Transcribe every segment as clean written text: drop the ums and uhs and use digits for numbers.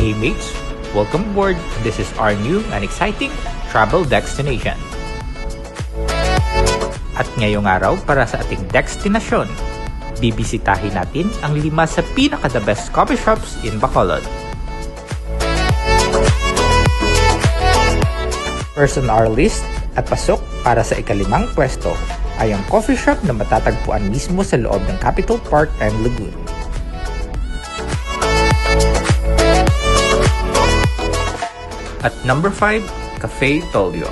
Hey mates, welcome aboard. This is our new and exciting travel destination. At ngayong araw para sa ating destinasyon, bibisitahin natin ang 5 sa pinaka-the best coffee shops in Bacolod. First on our list at pasok para sa ika-5 pwesto ay ang coffee shop na matatagpuan mismo sa loob ng Capitol Park and Lagoon. At number 5, Cafe Tolyo.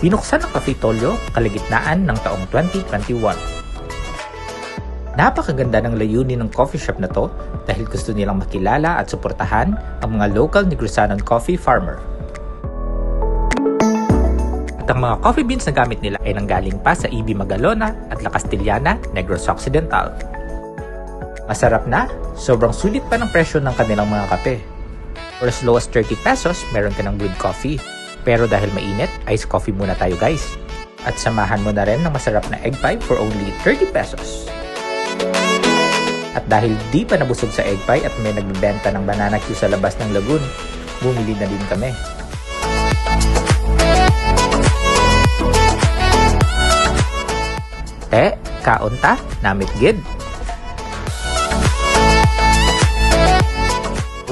Binuksan ang Cafe Tolyo kalagitnaan ng taong 2021. Napakaganda ng layunin ng coffee shop na to dahil gusto nilang makilala at suportahan ang mga local Negresanon coffee farmer. At ang mga coffee beans na gamit nila ay nanggaling pa sa EB Magalona at La Castillana, Negros Occidental. Masarap na, sobrang sulit pa ng presyo ng kanilang mga kape. For as low as 30 pesos, meron ka ng brewed coffee. Pero dahil mainit, iced coffee muna tayo guys. At samahan mo na rin ng masarap na egg pie for only 30 pesos. At dahil di pa nabusog sa egg pie at may nagbebenta ng banana Q sa labas ng lagoon, bumili na din kami. Kaon ta, namit gid.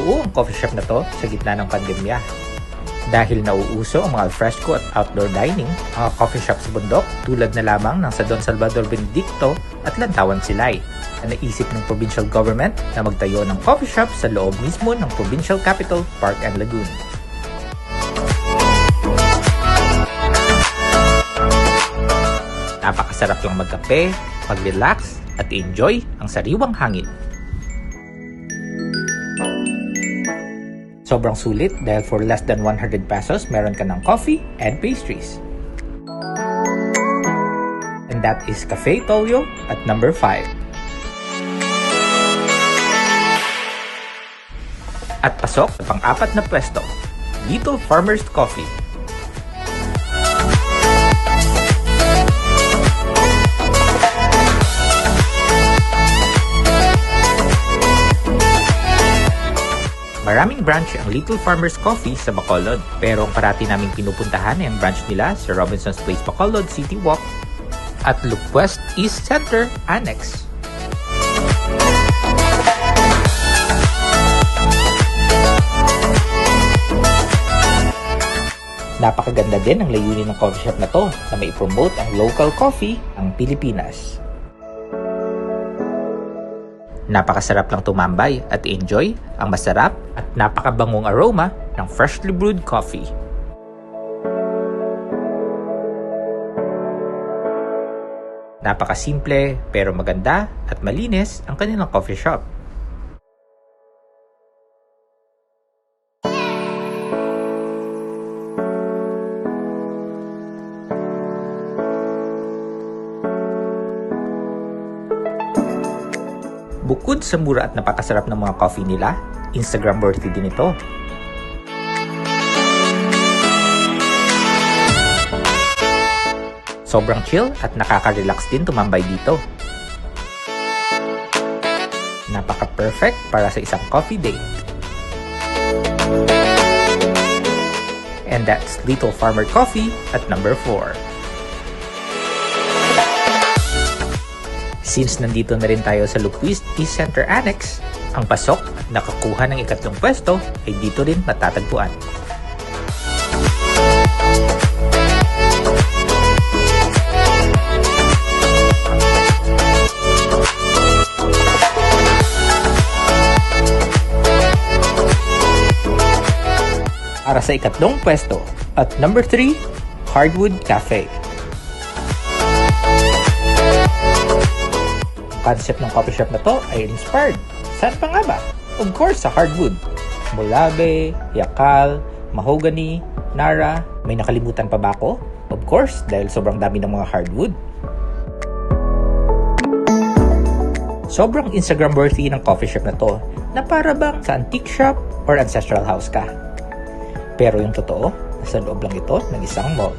Oo, ang coffee shop na to sa gitna ng pandemya. Dahil nauuso ang mga alfresco at outdoor dining, mga coffee shop sa bundok tulad na lamang ng sa Don Salvador Benedicto at Lantawan Silay, na naisip ng provincial government na magtayo ng coffee shop sa loob mismo ng provincial capital, Park and Lagoon. Napakasarap lang magkape, mag-relax at enjoy ang sariwang hangin. Sobrang sulit dahil for less than 100 pesos, meron ka ng coffee and pastries. And that is Cafe Tolyo at number 5. At pasok sa pang-4 na pwesto, Little Farmer's Coffee. Maraming branch ang Little Farmer's Coffee sa Bacolod, pero ang parati naming pinupuntahan ay ang branch nila sa Robinson's Place Bacolod City Walk at Loop West East Center Annex. Napakaganda din ang layunin ng coffee shop na to na may promote ang local coffee ng Pilipinas. Napakasarap lang tumambay at enjoy ang masarap at napakabangong aroma ng freshly brewed coffee. Napakasimple pero maganda at malinis ang kanilang coffee shop. Bukod sa mura at napakasarap ng mga coffee nila, Instagram worthy din ito. Sobrang chill at nakaka-relax din tumambay dito. Napaka-perfect para sa isang coffee date. And that's Little Farmer Coffee at number 4. Since nandito na rin tayo sa Loop West East Center Annex, ang pasok at nakakuha ng 3 pwesto ay dito rin matatagpuan. Para sa 3 pwesto at number 3, Hardwood Cafe. Concept ng coffee shop na to ay inspired. Saan pa nga ba? Of course, sa hardwood. Mulabe, yakal, mahogany, nara. May nakalimutan pa ba ako? Of course, dahil sobrang dami ng mga hardwood. Sobrang Instagram worthy ng coffee shop na to na para bang sa antique shop or ancestral house ka. Pero yung totoo, nasa loob lang ito ng isang mall.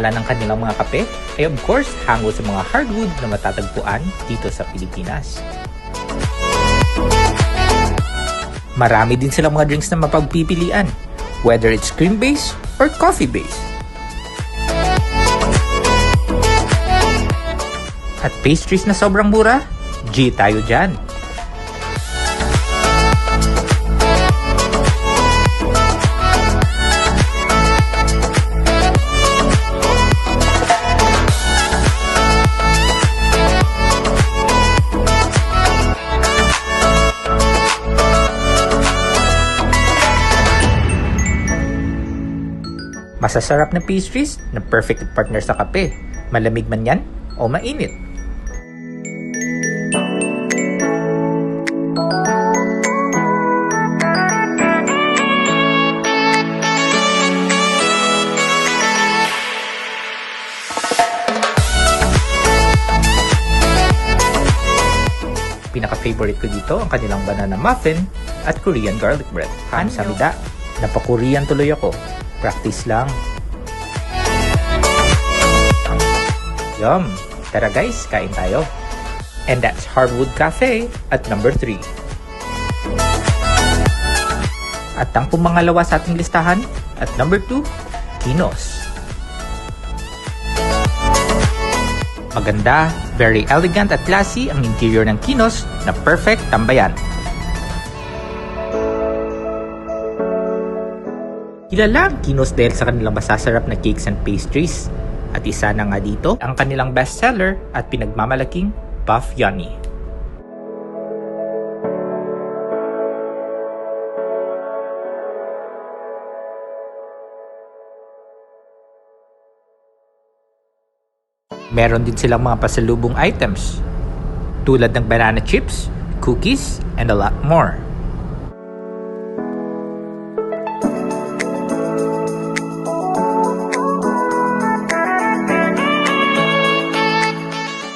pangalan ng kanilang mga kape ay of course hango sa mga hardwood na matatagpuan dito sa Pilipinas. Marami din silang mga drinks na mapagpipilian, whether it's cream-based or coffee-based. At pastries na sobrang mura, G tayo dyan! Masasarap na pastries na perfect partner sa kape, malamig man yan o mainit. Pinaka-favorite ko dito ang kanilang banana muffin at Korean garlic bread. Kamsahamnida, napaka-Korean tuloy ako. Practice lang. Yum! Tara guys, kain tayo. And that's Hardwood Cafe at number 3. At ang pumangalawa sa ating listahan at number 2, Kinos. Maganda, very elegant at classy ang interior ng Kinos na perfect tambayan. Kilala ang Kinos dahil sa kanilang masasarap na cakes and pastries. At isa na nga dito, ang kanilang bestseller at pinagmamalaking Puff Yummy. Meron din silang mga pasalubong items, tulad ng banana chips, cookies, and a lot more.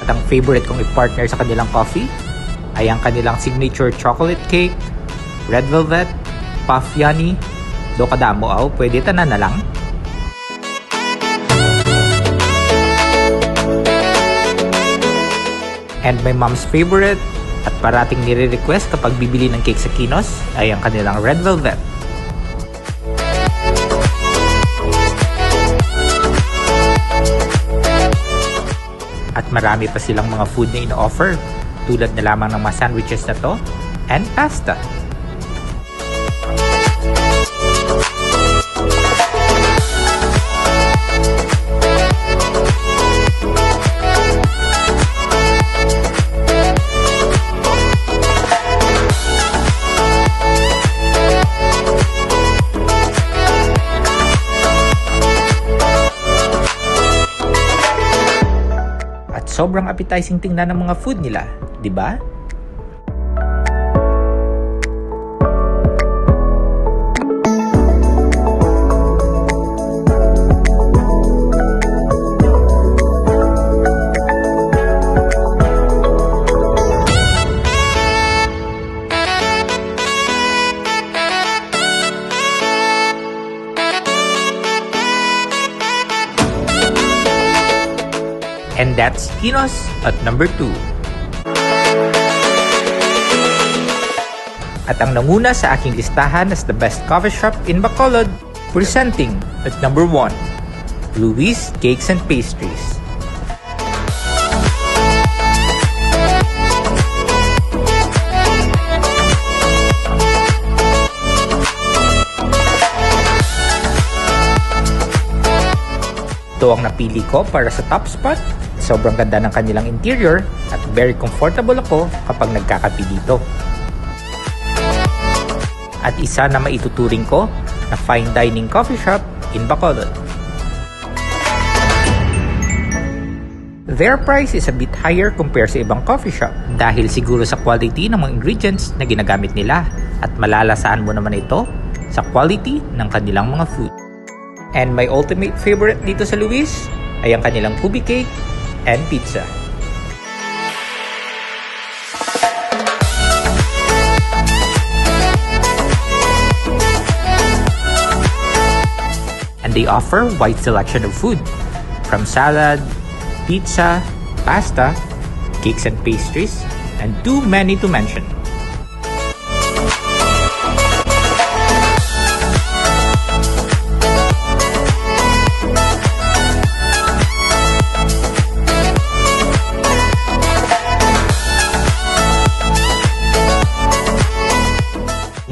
At ang favorite kong i-partner sa kanilang coffee ay ang kanilang signature chocolate cake, red velvet, puff yummy, do kadamo aw, pwede tanan na lang. And my mom's favorite at parating nire-request kapag bibili ng cake sa Kinos ay ang kanilang red velvet. At marami pa silang mga food na ino-offer, tulad na lamang ng mga sandwiches na to and pasta. Sobrang appetizing tingnan ng mga food nila, di ba? And that's Kinos at number 2. At ang nanguna sa aking listahan as the best coffee shop in Bacolod, presenting at number 1, Luis Cakes and Pastries. Ito ang napili ko para sa top spot. Sobrang ganda ng kanilang interior at very comfortable ako kapag nagkakape dito. At isa na maituturing ko na fine dining coffee shop in Bacolod. Their price is a bit higher compared sa ibang coffee shop dahil siguro sa quality ng mga ingredients na ginagamit nila at malalasaan mo naman ito sa quality ng kanilang mga food. And my ultimate favorite dito sa Luis ay ang kanilang kubi cake and pizza. And they offer wide selection of food, From salad, pizza, pasta, cakes and pastries, and too many to mention.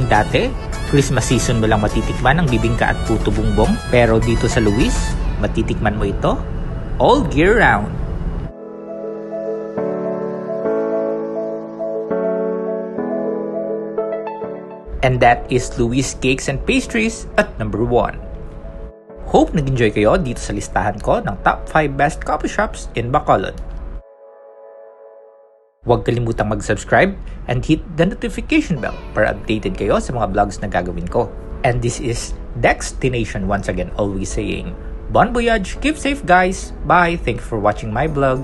Dati, Christmas season mo lang matitikman ang bibingka at puto bumbong, pero dito sa Luis, matitikman mo ito all year round. And that is Luis Cakes and Pastries at number 1. Hope nag-enjoy kayo dito sa listahan ko ng top 5 best coffee shops in Bacolod. Huwag kalimutang mag-subscribe and hit the notification bell para updated kayo sa mga vlogs na gagawin ko. And this is Dextination once again always saying, Bon voyage, keep safe guys, bye, thank you for watching my vlog.